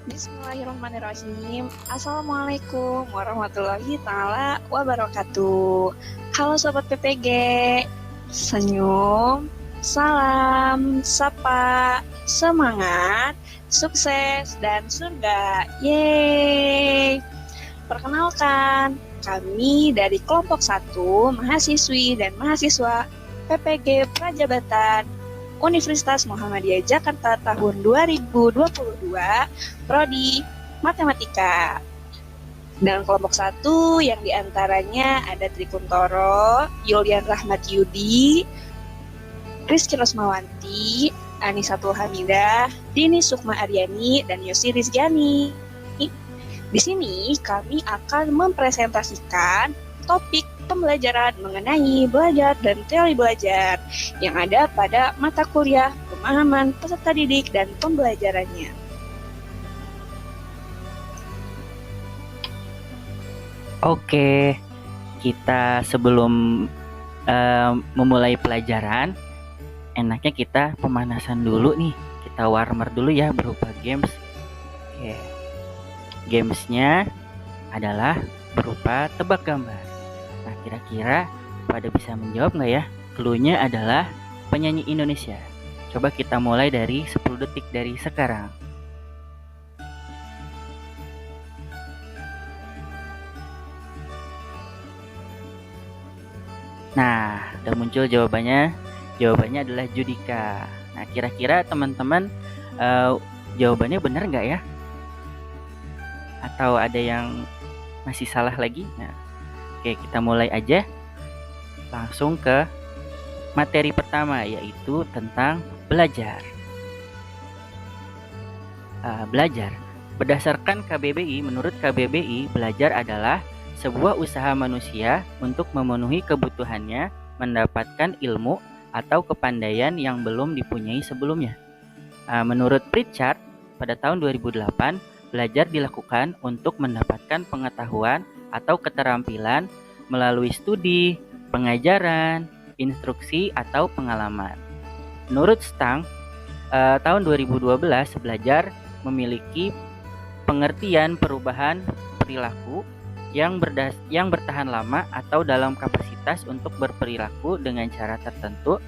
Bismillahirrahmanirrahim. Assalamualaikum warahmatullahi taala wabarakatuh. Halo Sobat PPG, senyum, salam, sapa, semangat, sukses, dan surga. Yeay! Perkenalkan, kami dari kelompok 1 mahasiswi dan mahasiswa PPG Prajabatan Universitas Muhammadiyah Jakarta tahun 2022, Prodi Matematika. Dan kelompok 1 yang diantaranya ada Trikuntoro, Yulian Rahmat Yudi, Rizky Rosmawanti, Anisatul Hamidah, Dini Sukma Aryani, dan Yosi Rizgyani. Di sini kami akan mempresentasikan topik pembelajaran mengenai belajar dan teori belajar yang ada pada mata kuliah pemahaman peserta didik dan pembelajarannya. Oke, kita sebelum memulai pelajaran, enaknya kita pemanasan dulu nih. Kita warmer dulu ya berupa games. Oke, gamesnya adalah berupa tebak gambar. Nah, kira-kira pada bisa menjawab nggak ya? Clue-nya adalah penyanyi Indonesia. Coba kita mulai dari 10 detik dari sekarang. Nah, udah muncul jawabannya. Jawabannya adalah Judika. Nah, kira-kira teman-teman jawabannya benar nggak ya? Atau ada yang masih salah lagi? Nah, oke, kita mulai aja. Langsung ke materi pertama, yaitu tentang belajar. Belajar. Berdasarkan KBBI, menurut KBBI, belajar adalah sebuah usaha manusia untuk memenuhi kebutuhannya mendapatkan ilmu atau kepandaian yang belum dipunyai sebelumnya. Menurut Pritchard, pada tahun 2008, belajar dilakukan untuk mendapatkan pengetahuan atau keterampilan melalui studi, pengajaran, instruksi, atau pengalaman. Menurut Stang, tahun 2012, belajar memiliki pengertian perubahan perilaku yang bertahan lama atau dalam kapasitas untuk berperilaku dengan cara tertentu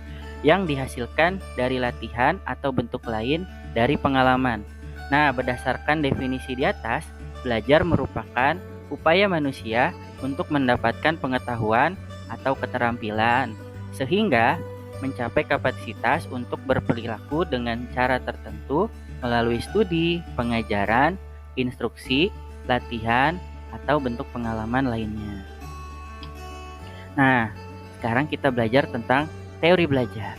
yang dihasilkan dari latihan atau bentuk lain dari pengalaman. Nah, berdasarkan definisi di atas, belajar merupakan upaya manusia untuk mendapatkan pengetahuan atau keterampilan, sehingga mencapai kapasitas untuk berperilaku dengan cara tertentu melalui studi, pengajaran, instruksi, latihan, atau bentuk pengalaman lainnya. Nah, sekarang kita belajar tentang teori belajar.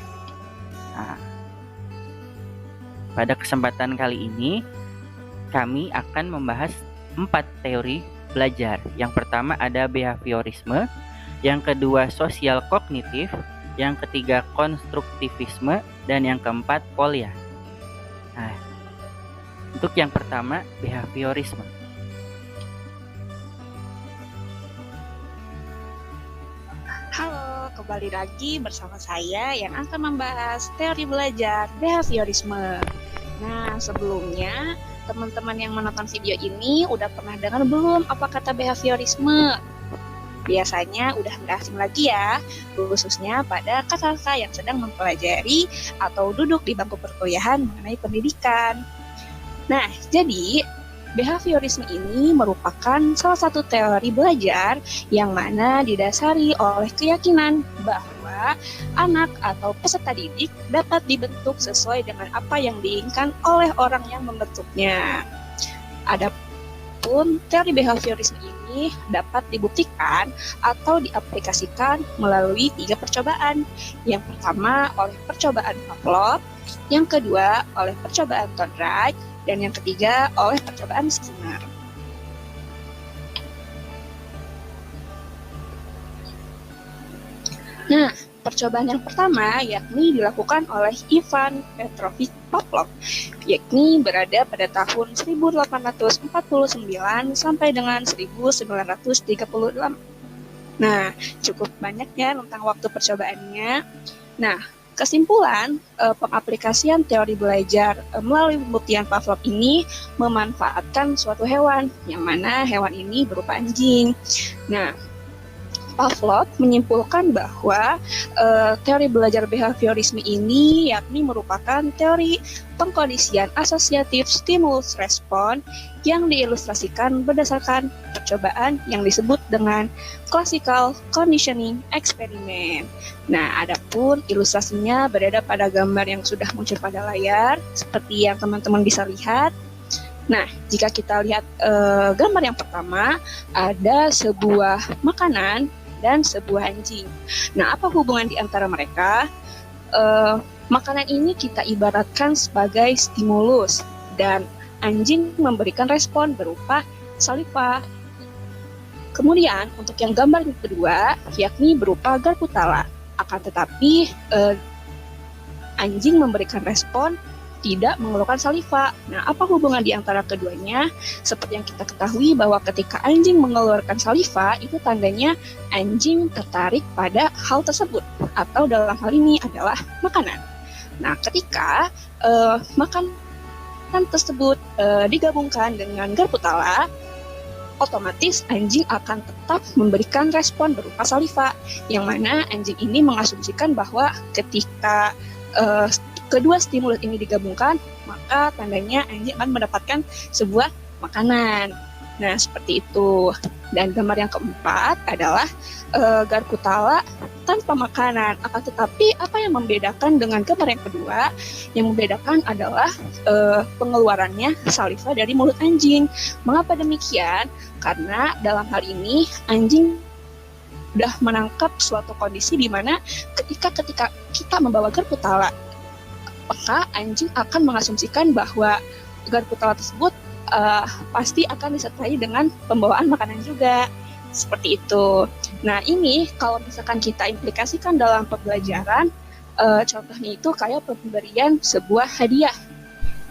Nah, pada kesempatan kali ini, kami akan membahas 4 teori belajar. Yang pertama ada behaviorisme, yang kedua sosial kognitif, yang ketiga konstruktivisme, dan yang keempat polya. Nah, untuk yang pertama, behaviorisme. Halo, kembali lagi bersama saya yang akan membahas teori belajar behaviorisme. Nah, sebelumnya teman-teman yang menonton video ini udah pernah dengar belum apa kata behaviorisme? Biasanya udah nggak asing lagi ya, khususnya pada kakak-kakak yang sedang mempelajari atau duduk di bangku perkuliahan mengenai pendidikan. Nah, jadi behaviorisme ini merupakan salah satu teori belajar yang mana didasari oleh keyakinan bahwa anak atau peserta didik dapat dibentuk sesuai dengan apa yang diinginkan oleh orang yang membentuknya. Adapun teori behaviorisme ini dapat dibuktikan atau diaplikasikan melalui 3 percobaan. Yang pertama oleh percobaan Pavlov, yang kedua oleh percobaan Thorndike, dan yang ketiga oleh percobaan Skinner. Nah, percobaan yang pertama yakni dilakukan oleh Ivan Petrovich Pavlov, yakni berada pada tahun 1849 sampai dengan 1938. Nah, cukup banyak ya tentang waktu percobaannya. Nah, kesimpulan, pengaplikasian teori belajar melalui pembuktian Pavlov ini memanfaatkan suatu hewan, yang mana hewan ini berupa anjing. Nah, Pavlov menyimpulkan bahwa teori belajar behaviorisme ini yakni merupakan teori pengkondisian asosiatif stimulus respon yang diilustrasikan berdasarkan percobaan yang disebut dengan classical conditioning experiment. Nah, adapun ilustrasinya berada pada gambar yang sudah muncul pada layar, seperti yang teman-teman bisa lihat. Nah, jika kita lihat gambar yang pertama, ada sebuah makanan dan sebuah anjing. Nah, apa hubungan di antara mereka? Makanan ini kita ibaratkan sebagai stimulus dan anjing memberikan respon berupa saliva. Kemudian untuk yang gambar yang kedua, yakni berupa garpu tala. Akan tetapi anjing memberikan respon tidak mengeluarkan saliva. Nah, apa hubungan di antara keduanya? Seperti yang kita ketahui bahwa ketika anjing mengeluarkan saliva, itu tandanya anjing tertarik pada hal tersebut, atau dalam hal ini adalah makanan. Nah, ketika makanan tersebut digabungkan dengan garpu tala, otomatis anjing akan tetap memberikan respon berupa saliva, yang mana anjing ini mengasumsikan bahwa ketika kedua stimulus ini digabungkan, maka tandanya anjing akan mendapatkan sebuah makanan. Nah, seperti itu. Dan gambar yang keempat adalah garpu tala tanpa makanan. Akan tetapi apa yang membedakan dengan gambar yang kedua? Yang membedakan adalah pengeluarannya saliva dari mulut anjing. Mengapa demikian? Karena dalam hal ini anjing sudah menangkap suatu kondisi di mana ketika kita membawa garpu tala, maka anjing akan mengasumsikan bahwa garpu tala tersebut pasti akan disertai dengan pembawaan makanan juga. Seperti itu. Nah, ini kalau misalkan kita implikasikan dalam pembelajaran, contohnya itu kayak pemberian sebuah hadiah.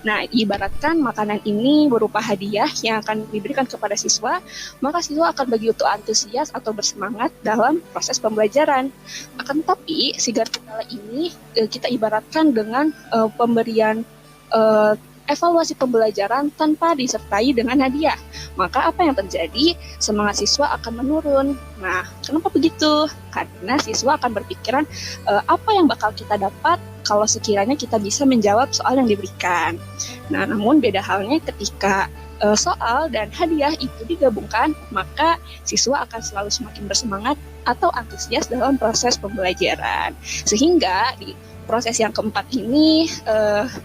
Nah, ibaratkan makanan ini berupa hadiah yang akan diberikan kepada siswa, maka siswa akan begitu antusias atau bersemangat dalam proses pembelajaran. Akan tetapi, si garpu tala ini kita ibaratkan dengan pemberian evaluasi pembelajaran tanpa disertai dengan hadiah. Maka apa yang terjadi? Semangat siswa akan menurun. Nah, kenapa begitu? Karena siswa akan berpikiran apa yang bakal kita dapat kalau sekiranya kita bisa menjawab soal yang diberikan. Nah, namun beda halnya ketika soal dan hadiah itu digabungkan, maka siswa akan selalu semakin bersemangat atau antusias dalam proses pembelajaran. Sehingga di proses yang keempat ini,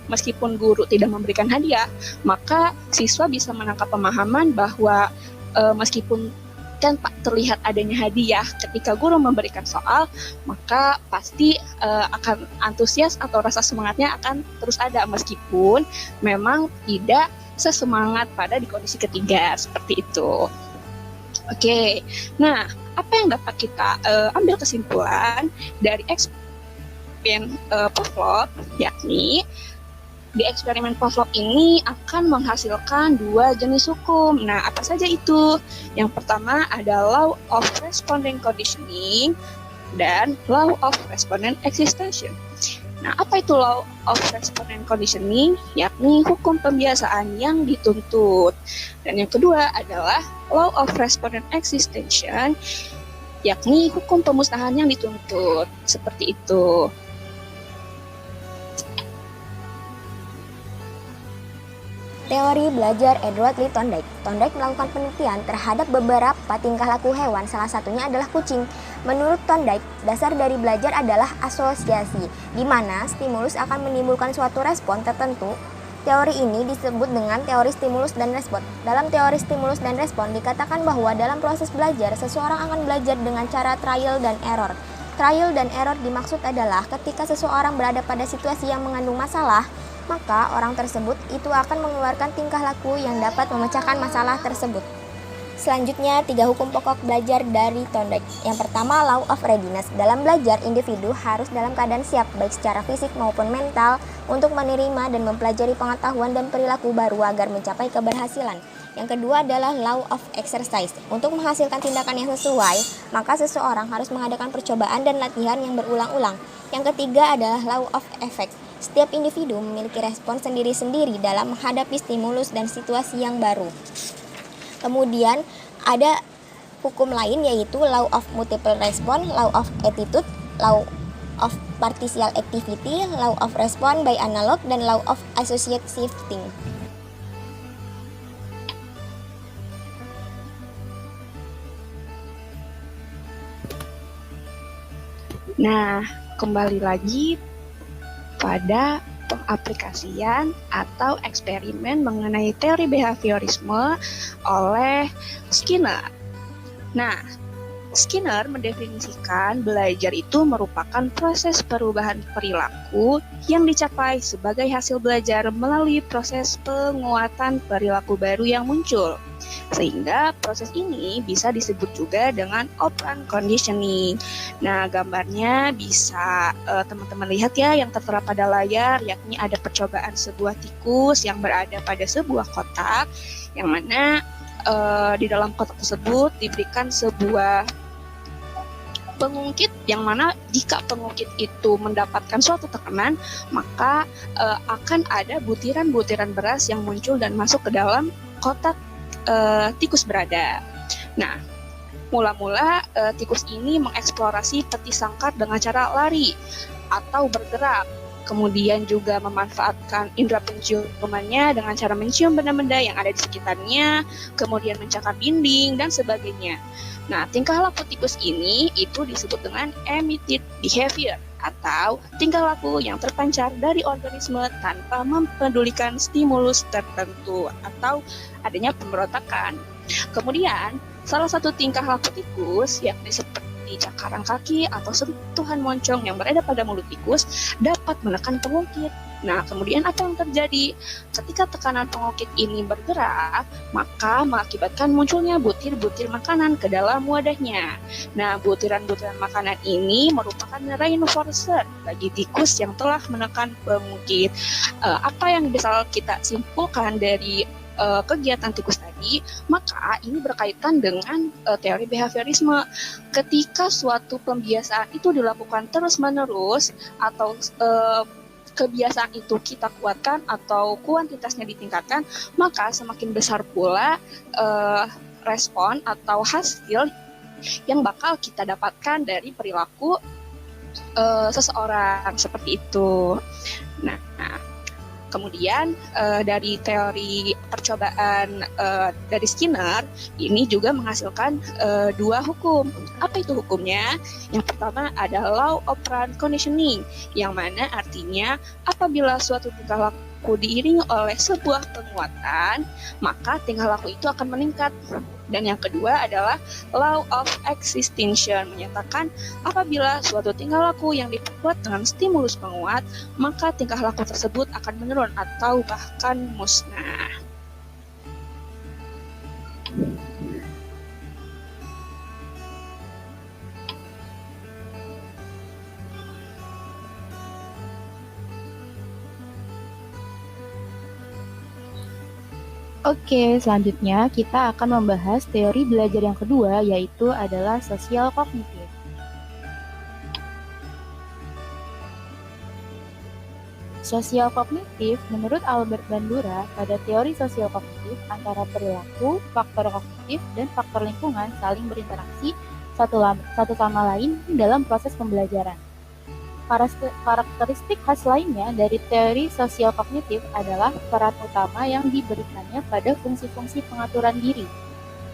meskipun guru tidak memberikan hadiah, maka siswa bisa menangkap pemahaman bahwa meskipun kan terlihat adanya hadiah ketika guru memberikan soal, maka pasti akan antusias atau rasa semangatnya akan terus ada meskipun memang tidak sesemangat pada di kondisi ketiga, seperti itu. Oke, nah apa yang dapat kita ambil kesimpulan dari eksperimen Pavlov, yakni di eksperimen Pavlov ini akan menghasilkan dua jenis hukum. Nah, apa saja itu? Yang pertama ada law of respondent conditioning dan law of respondent existential. Nah, apa itu law of respondent conditioning? Yakni hukum pembiasaan yang dituntut. Dan yang kedua adalah law of respondent existential, yakni hukum pemusnahan yang dituntut. Seperti itu. Teori belajar Edward Lee Thorndike. Thorndike melakukan penelitian terhadap beberapa tingkah laku hewan, salah satunya adalah kucing. Menurut Thorndike, dasar dari belajar adalah asosiasi, di mana stimulus akan menimbulkan suatu respon tertentu. Teori ini disebut dengan teori stimulus dan respon. Dalam teori stimulus dan respon dikatakan bahwa dalam proses belajar, seseorang akan belajar dengan cara trial dan error. Trial dan error dimaksud adalah ketika seseorang berada pada situasi yang mengandung masalah, maka orang tersebut itu akan mengeluarkan tingkah laku yang dapat memecahkan masalah tersebut. Selanjutnya, 3 hukum pokok belajar dari Thorndike. Yang pertama, law of readiness. Dalam belajar, individu harus dalam keadaan siap, baik secara fisik maupun mental, untuk menerima dan mempelajari pengetahuan dan perilaku baru agar mencapai keberhasilan. Yang kedua adalah law of exercise. Untuk menghasilkan tindakan yang sesuai, maka seseorang harus mengadakan percobaan dan latihan yang berulang-ulang. Yang ketiga adalah law of effect. Setiap individu memiliki respon sendiri-sendiri dalam menghadapi stimulus dan situasi yang baru. Kemudian ada hukum lain yaitu law of multiple response, law of attitude, law of partial activity, law of response by analog, dan law of associative shifting. Nah, kembali lagi pada pengaplikasian atau eksperimen mengenai teori behaviorisme oleh Skinner. Nah, Skinner mendefinisikan belajar itu merupakan proses perubahan perilaku yang dicapai sebagai hasil belajar melalui proses penguatan perilaku baru yang muncul. Sehingga proses ini bisa disebut juga dengan operant conditioning. Nah, gambarnya bisa teman-teman lihat ya yang tertera pada layar, yakni ada percobaan sebuah tikus yang berada pada sebuah kotak, yang mana di dalam kotak tersebut diberikan sebuah pengungkit, yang mana jika pengungkit itu mendapatkan suatu tekanan, maka akan ada butiran-butiran beras yang muncul dan masuk ke dalam kotak tikus berada. Nah, mula-mula tikus ini mengeksplorasi peti sangkar dengan cara lari atau bergerak. Kemudian juga memanfaatkan indera penciumannya dengan cara mencium benda-benda yang ada di sekitarnya, kemudian mencakar dinding, dan sebagainya. Nah, tingkah laku tikus ini itu disebut dengan emitted behavior atau tingkah laku yang terpancar dari organisme tanpa mempedulikan stimulus tertentu atau adanya pemberontakan. Kemudian, salah satu tingkah laku tikus yakni seperti cakaran kaki atau sentuhan moncong yang berada pada mulut tikus dapat menekan pengungkit. Nah, kemudian apa yang terjadi? Ketika tekanan pengungkit ini bergerak, maka mengakibatkan munculnya butir-butir makanan ke dalam wadahnya. Nah, butiran-butiran makanan ini merupakan reinforcer bagi tikus yang telah menekan pengungkit. Apa yang bisa kita simpulkan dari kegiatan tikus tadi, maka ini berkaitan dengan teori behaviorisme. Ketika suatu pembiasaan itu dilakukan terus-menerus atau kebiasaan itu kita kuatkan atau kuantitasnya ditingkatkan, maka semakin besar pula respon atau hasil yang bakal kita dapatkan dari perilaku seseorang seperti itu. Nah, kemudian dari teori percobaan dari Skinner ini juga menghasilkan dua hukum. Apa itu hukumnya? Yang pertama ada law operant conditioning, yang mana artinya apabila suatu tingkah laku diiringi oleh sebuah penguatan, maka tingkah laku itu akan meningkat. Dan yang kedua adalah law of extinction, menyatakan apabila suatu tingkah laku yang diperkuat dengan stimulus penguat, maka tingkah laku tersebut akan menurun atau bahkan musnah. Oke, selanjutnya kita akan membahas teori belajar yang kedua, yaitu adalah sosial kognitif. Sosial kognitif, menurut Albert Bandura, pada teori sosial kognitif antara perilaku, faktor kognitif, dan faktor lingkungan saling berinteraksi satu sama lain dalam proses pembelajaran. Karakteristik khas lainnya dari teori sosial kognitif adalah peran utama yang diberikannya pada fungsi-fungsi pengaturan diri.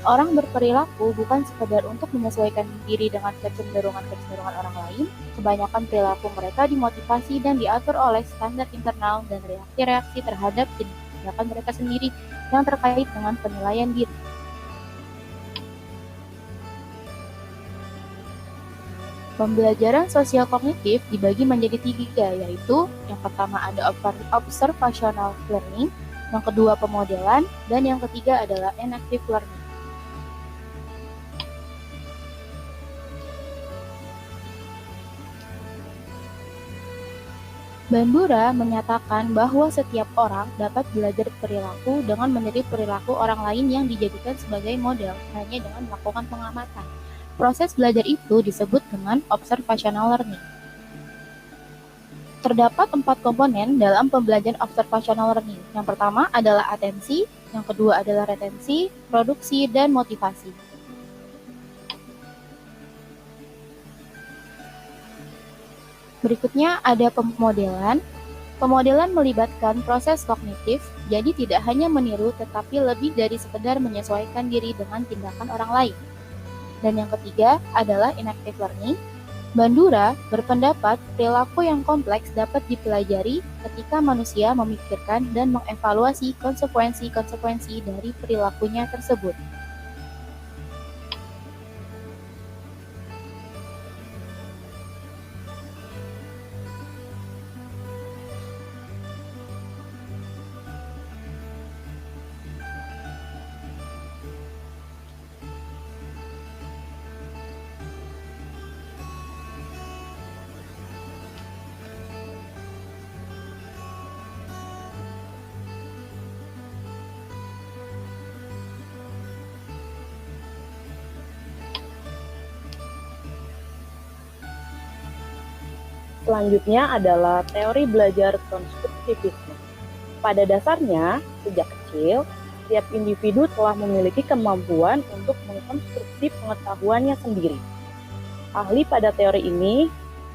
Orang berperilaku bukan sekadar untuk menyesuaikan diri dengan kecenderungan-kecenderungan orang lain, kebanyakan perilaku mereka dimotivasi dan diatur oleh standar internal dan reaksi-reaksi terhadap tindakan mereka sendiri yang terkait dengan penilaian diri. Pembelajaran sosial kognitif dibagi menjadi 3, yaitu yang pertama ada observational learning, yang kedua pemodelan, dan yang ketiga adalah enactive learning. Bandura menyatakan bahwa setiap orang dapat belajar perilaku dengan meniru perilaku orang lain yang dijadikan sebagai model hanya dengan melakukan pengamatan. Proses belajar itu disebut dengan observational learning. Terdapat 4 komponen dalam pembelajaran observational learning. Yang pertama adalah atensi, yang kedua adalah retensi, produksi, dan motivasi. Berikutnya ada pemodelan. Pemodelan melibatkan proses kognitif, jadi tidak hanya meniru tetapi lebih dari sekedar menyesuaikan diri dengan tindakan orang lain. Dan yang ketiga adalah enactive learning. Bandura berpendapat perilaku yang kompleks dapat dipelajari ketika manusia memikirkan dan mengevaluasi konsekuensi-konsekuensi dari perilakunya tersebut. Selanjutnya adalah teori belajar konstruktivisme. Pada dasarnya, sejak kecil, setiap individu telah memiliki kemampuan untuk mengkonstruksi pengetahuannya sendiri. Ahli pada teori ini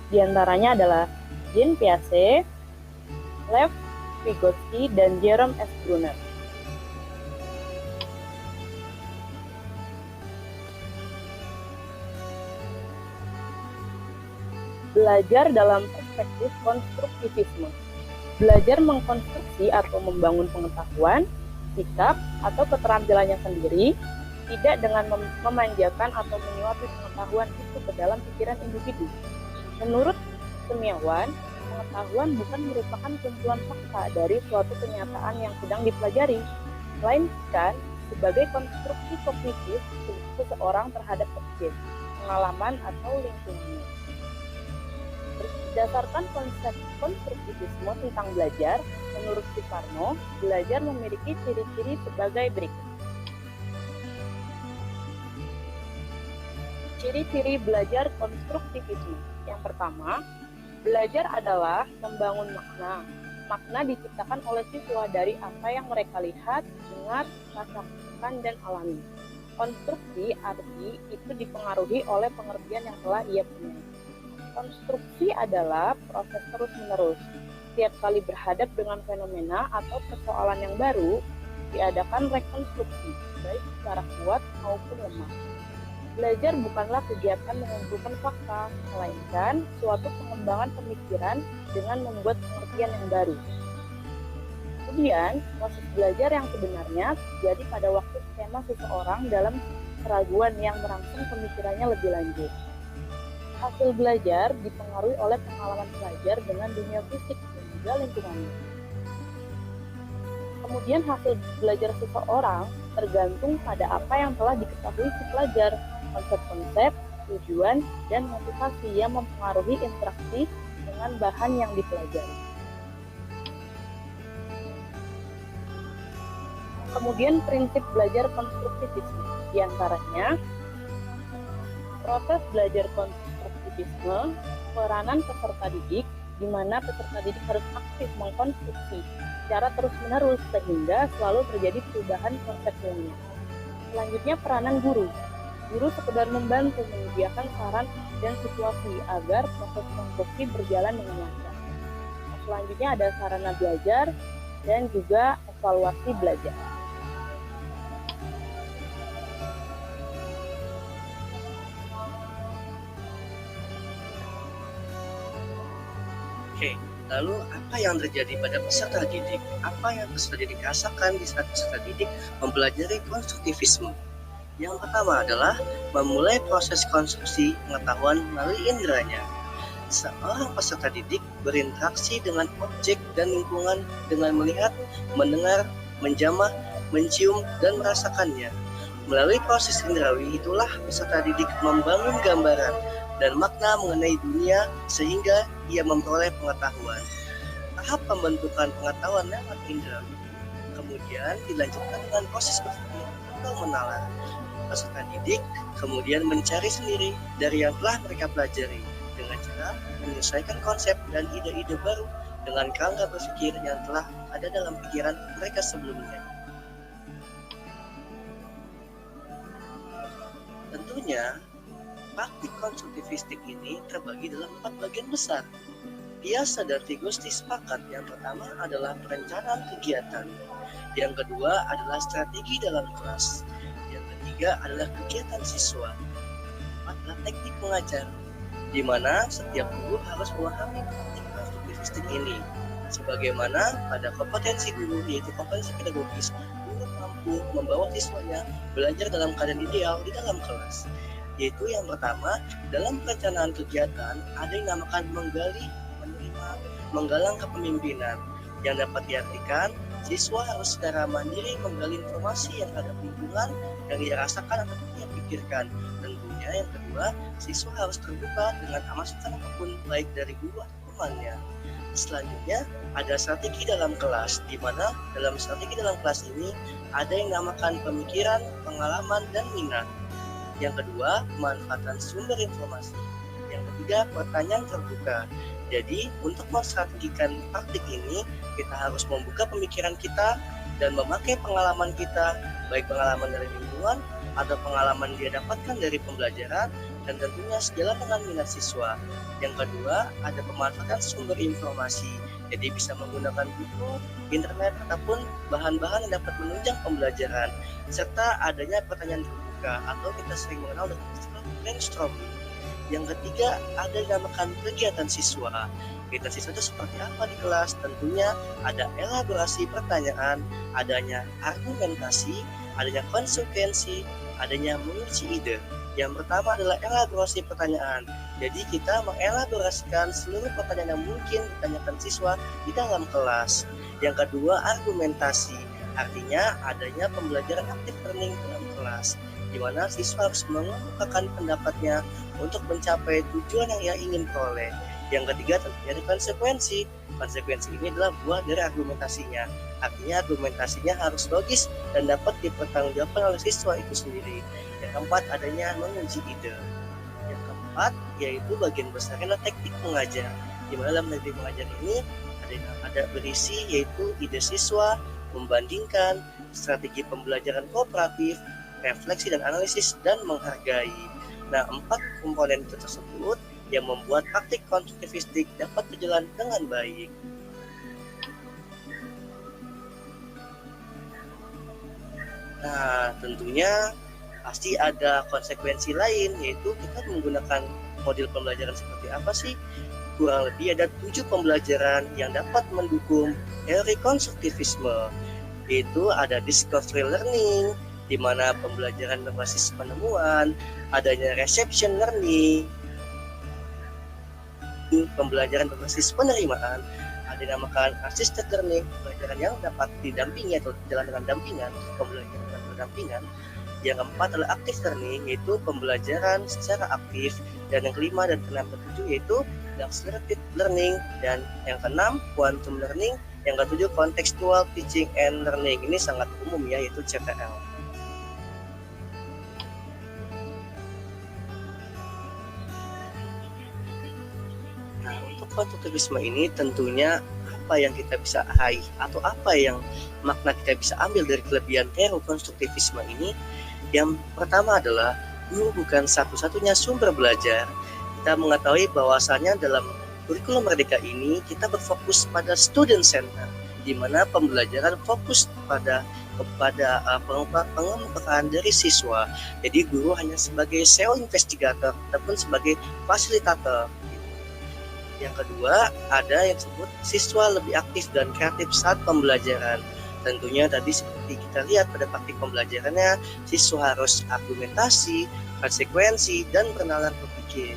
diantaranya adalah Jean Piaget, Lev Vygotsky, dan Jerome S. Bruner. Belajar dalam perspektif konstruktivisme. Belajar mengkonstruksi atau membangun pengetahuan, sikap, atau keterampilannya sendiri, tidak dengan memanjakan atau menyuapi pengetahuan itu ke dalam pikiran individu. Menurut semiawan, pengetahuan bukan merupakan kumpulan fakta dari suatu kenyataan yang sedang dipelajari, melainkan sebagai konstruksi kognitif seseorang terhadap objek, pengalaman, atau lingkungannya. Berdasarkan konsep konstruktivisme tentang belajar, menurut Sukarno, belajar memiliki ciri-ciri sebagai berikut. Ciri-ciri belajar konstruktivisme. Yang pertama, belajar adalah membangun makna. Makna diciptakan oleh siswa dari apa yang mereka lihat, dengar, rasakan, dan alami. Konstruksi arti itu dipengaruhi oleh pengertian yang telah ia punya. Konstruksi adalah proses terus-menerus. Setiap kali berhadap dengan fenomena atau persoalan yang baru, diadakan rekonstruksi, baik secara kuat maupun lemah. Belajar bukanlah kegiatan mengumpulkan fakta, melainkan suatu pengembangan pemikiran dengan membuat pengertian yang baru. Kemudian, proses belajar yang sebenarnya terjadi pada waktu skema seseorang dalam keraguan yang merangsang pemikirannya lebih lanjut. Hasil belajar dipengaruhi oleh pengalaman pelajar dengan dunia fisik dan juga lingkungannya. Kemudian hasil belajar seseorang tergantung pada apa yang telah diketahui si pelajar, konsep-konsep, tujuan, dan motivasi yang mempengaruhi interaksi dengan bahan yang dipelajari. Kemudian prinsip belajar konstruktivisme, diantaranya proses belajar konstruktivisme, peranan peserta didik, di mana peserta didik harus aktif mengkonstruksi secara terus-menerus sehingga selalu terjadi perubahan konsep ilmiah. Selanjutnya peranan guru. Guru sekedar membantu menyediakan saran dan situasi agar proses konstruksi berjalan dengan lancar. Selanjutnya ada sarana belajar dan juga evaluasi belajar. Oke, lalu apa yang terjadi pada peserta didik? Apa yang peserta didik rasakan di saat peserta didik mempelajari konstruktivisme? Yang pertama adalah memulai proses konstruksi pengetahuan melalui inderanya. Seorang peserta didik berinteraksi dengan objek dan lingkungan dengan melihat, mendengar, menjamah, mencium, dan merasakannya. Melalui proses indrawi itulah peserta didik membangun gambaran dan makna mengenai dunia sehingga ia memperoleh pengetahuan. tahap pembentukan pengetahuan lewat indera, kemudian dilanjutkan dengan proses berpikir atau menalar. Peserta didik kemudian mencari sendiri dari yang telah mereka pelajari dengan cara menyelesaikan konsep dan ide-ide baru dengan kerangka berpikir yang telah ada dalam pikiran mereka sebelumnya. Tentunya, praktik konstruktivistik ini terbagi dalam 4 bagian besar. Piasa dan Vygotsky sepakat yang pertama adalah perencanaan kegiatan, yang kedua adalah strategi dalam kelas, yang ketiga adalah kegiatan siswa, yang keempat adalah teknik mengajar, di mana setiap guru harus memahami praktik konstruktivistik ini. Sebagaimana pada kompetensi guru, yaitu kompetensi pedagogis, guru mampu membawa siswanya belajar dalam keadaan ideal di dalam kelas. Yaitu yang pertama, dalam perencanaan kegiatan ada yang dinamakan menggali, menerima, menggalang kepemimpinan, yang dapat diartikan siswa harus secara mandiri menggali informasi yang ada di lingkungan yang dia rasakan atau dia pikirkan. Tentunya yang kedua, siswa harus terbuka dengan masukan apapun baik dari guru atau temannya. Selanjutnya ada strategi dalam kelas, di mana dalam strategi dalam kelas ini ada yang dinamakan pemikiran, pengalaman, dan minat. Yang kedua, pemanfaatan sumber informasi. Yang ketiga, pertanyaan terbuka. Jadi, untuk menstrategikan praktik ini, kita harus membuka pemikiran kita dan memakai pengalaman kita, baik pengalaman dari lingkungan atau pengalaman dia dapatkan dari pembelajaran, dan tentunya sejalan dengan minat siswa. Yang kedua, ada pemanfaatan sumber informasi. Jadi bisa menggunakan buku, internet, ataupun bahan-bahan yang dapat menunjang pembelajaran, serta adanya pertanyaan terbuka atau kita sering mengenal dengan istilah brainstorming. Yang ketiga, ada yang dinamakan kegiatan siswa. Kegiatan siswa itu seperti apa di kelas? Tentunya ada elaborasi pertanyaan, adanya argumentasi, adanya konsekuensi, adanya menguji ide. Yang pertama adalah elaborasi pertanyaan. Jadi kita mengelaborasikan seluruh pertanyaan yang mungkin ditanyakan siswa di dalam kelas. Yang kedua, argumentasi. Artinya adanya pembelajaran aktif learning dalam kelas, di mana siswa harus mengemukakan pendapatnya untuk mencapai tujuan yang ia ingin peroleh. Yang ketiga tentunya ada konsekuensi. Konsekuensi ini adalah buah dari argumentasinya. Artinya argumentasinya harus logis dan dapat dipertanggungjawabkan oleh siswa itu sendiri. Yang keempat, adanya menguji ide. Yang keempat, yaitu bagian besarnya adalah teknik mengajar. Di mana dalam teknik mengajar ini ada berisi yaitu ide siswa, membandingkan, strategi pembelajaran kooperatif, refleksi dan analisis, dan menghargai. Nah, 4 komponen itu tersebut yang membuat praktik konstruktivistik dapat berjalan dengan baik. Nah, tentunya pasti ada konsekuensi lain, yaitu kita menggunakan model pembelajaran seperti apa sih? Kurang lebih ada 7 pembelajaran yang dapat mendukung teori konstruktivisme, yaitu ada discovery learning, di mana pembelajaran berbasis penemuan, adanya reception learning, pembelajaran berbasis penerimaan, ada yang dinamakan assisted learning, pembelajaran yang dapat didampingi atau jalan dengan dampingan, pembelajaran dengan berdampingan. Yang keempat adalah active learning, yaitu pembelajaran secara aktif, dan yang kelima dan keenam ketujuh yaitu accelerated learning, dan yang keenam quantum learning, yang ketujuh contextual teaching and learning. Ini sangat umum ya, yaitu CTL. Nah, untuk konstruktivisme ini tentunya apa yang kita bisa raih atau apa yang makna kita bisa ambil dari kelebihan teori konstruktivisme ini. Yang pertama adalah guru bukan satu-satunya sumber belajar. Kita mengetahui bahwasannya dalam kurikulum Merdeka ini kita berfokus pada student center, di mana pembelajaran fokus kepada pengembangan dari siswa. Jadi guru hanya sebagai SEO investigator ataupun sebagai fasilitator. Yang kedua, ada yang disebut siswa lebih aktif dan kreatif saat pembelajaran. Tentunya tadi seperti kita lihat pada praktik pembelajarannya, siswa harus argumentasi, konsekuensi, dan bernalar berpikir.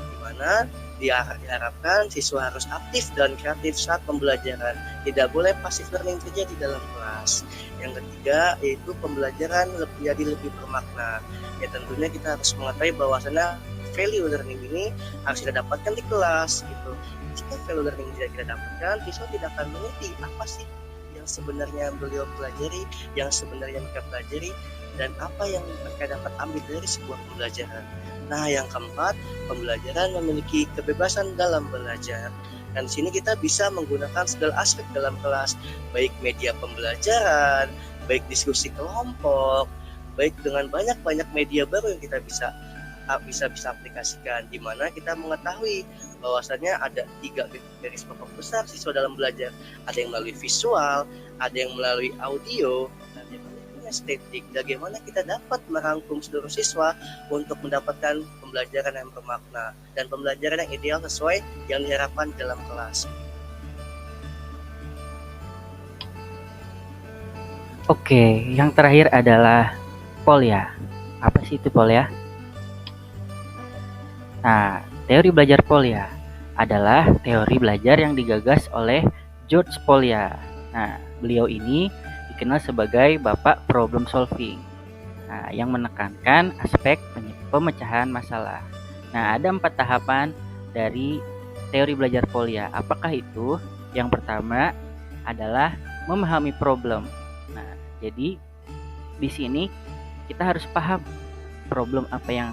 Di mana diharapkan siswa harus aktif dan kreatif saat pembelajaran. Tidak boleh passive learning terjadi dalam kelas. Yang ketiga, yaitu pembelajaran lebih bermakna. Ya tentunya kita harus mengetahui bahwasannya value learning ini harus kita dapatkan di kelas gitu. Jika value learning tidak kita dapatkan, siswa tidak akan mengerti apa sih yang sebenarnya beliau pelajari, yang sebenarnya mereka pelajari, dan apa yang mereka dapat ambil dari sebuah pembelajaran. Nah, yang keempat, pembelajaran memiliki kebebasan dalam belajar. Dan di sini kita bisa menggunakan segala aspek dalam kelas, baik media pembelajaran, baik diskusi kelompok, baik dengan banyak media baru yang kita bisa aplikasikan, di mana kita mengetahui bahwasannya ada 3 garis pokok besar siswa dalam belajar. Ada yang melalui visual, ada yang melalui audio, dan yang melalui estetik. Bagaimana kita dapat merangkum seluruh siswa untuk mendapatkan pembelajaran yang bermakna dan pembelajaran yang ideal sesuai yang diharapkan dalam kelas. Oke, yang terakhir adalah polya. Apa sih itu polya? Nah, teori belajar polya adalah teori belajar yang digagas oleh George Polya. Nah, beliau ini dikenal sebagai bapak problem solving. Nah, yang menekankan aspek pemecahan masalah. Nah, ada 4 tahapan dari teori belajar polya. Apakah itu? Yang pertama adalah memahami problem. Nah, jadi di sini kita harus paham problem apa yang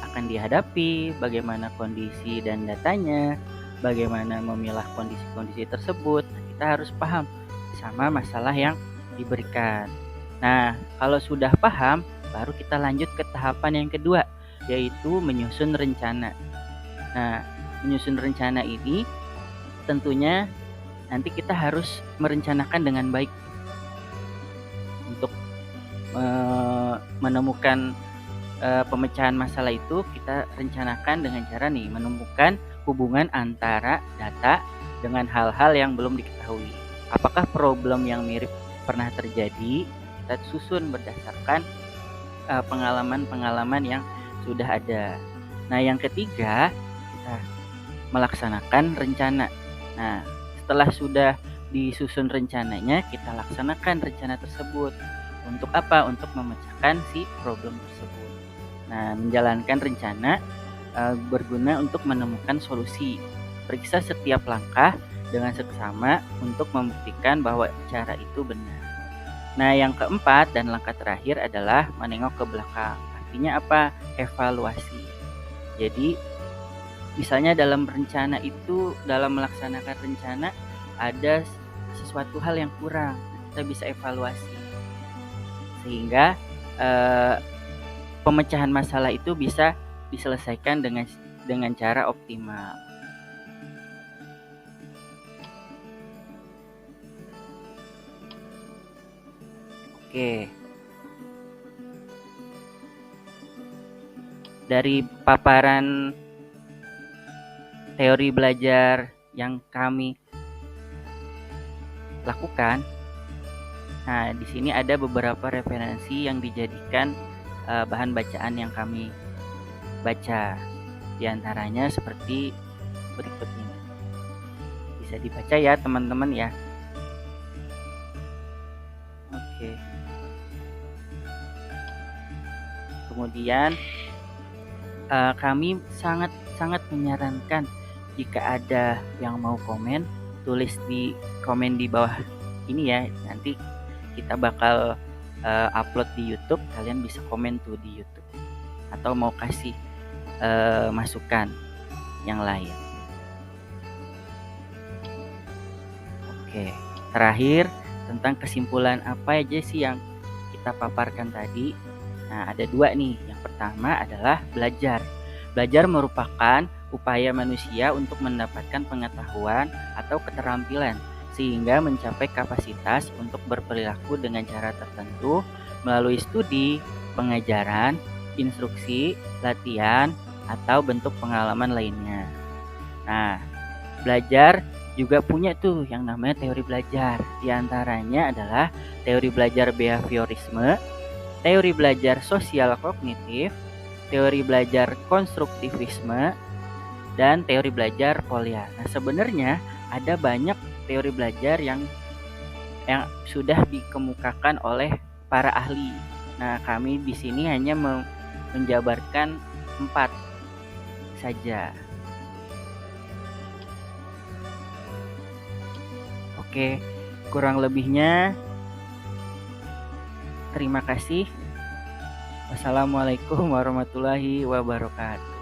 akan dihadapi, bagaimana kondisi dan datanya, bagaimana memilah kondisi-kondisi tersebut. Nah, kita harus paham sama masalah yang diberikan. Nah, kalau sudah paham, baru kita lanjut ke tahapan yang kedua, yaitu menyusun rencana. Nah, menyusun rencana ini tentunya nanti kita harus merencanakan dengan baik untuk menemukan pemecahan masalah itu. Kita rencanakan dengan cara menemukan hubungan antara data dengan hal-hal yang belum diketahui. Apakah problem yang mirip pernah terjadi? Kita susun berdasarkan pengalaman-pengalaman yang sudah ada. Nah, yang ketiga, kita melaksanakan rencana. Nah, setelah sudah disusun rencananya, kita laksanakan rencana tersebut. Untuk apa? Untuk memecahkan si problem tersebut. Nah, menjalankan rencana berguna untuk menemukan solusi. Periksa setiap langkah dengan seksama untuk membuktikan bahwa cara itu benar. Nah, yang keempat dan langkah terakhir adalah menengok ke belakang. Artinya apa? Evaluasi. Jadi, misalnya dalam rencana itu, dalam melaksanakan rencana ada sesuatu hal yang kurang, kita bisa evaluasi sehingga pemecahan masalah itu bisa diselesaikan dengan cara optimal. Oke. Dari paparan teori belajar yang kami lakukan, nah di sini ada beberapa referensi yang dijadikan bahan bacaan yang kami baca. Di antaranya seperti berikut ini. Bisa dibaca ya teman-teman ya. Oke. Kemudian kami sangat menyarankan jika ada yang mau komen, tulis di komen di bawah ini ya. Nanti kita bakal upload di YouTube, kalian bisa komen tuh di YouTube atau mau kasih masukan yang lain. Oke, terakhir tentang kesimpulan apa aja sih yang kita paparkan tadi. Nah, ada 2 nih. Yang pertama adalah belajar. Belajar merupakan upaya manusia untuk mendapatkan pengetahuan atau keterampilan sehingga mencapai kapasitas untuk berperilaku dengan cara tertentu melalui studi, pengajaran, instruksi, latihan, atau bentuk pengalaman lainnya. Nah, belajar juga punya tuh yang namanya teori belajar. Di antaranya adalah teori belajar behaviorisme, teori belajar sosial kognitif, teori belajar konstruktivisme, dan teori belajar polya. Nah, sebenarnya ada banyak teori belajar yang sudah dikemukakan oleh para ahli. Nah, kami di sini hanya menjabarkan 4 saja. Oke, kurang lebihnya terima kasih. Wassalamualaikum warahmatullahi wabarakatuh.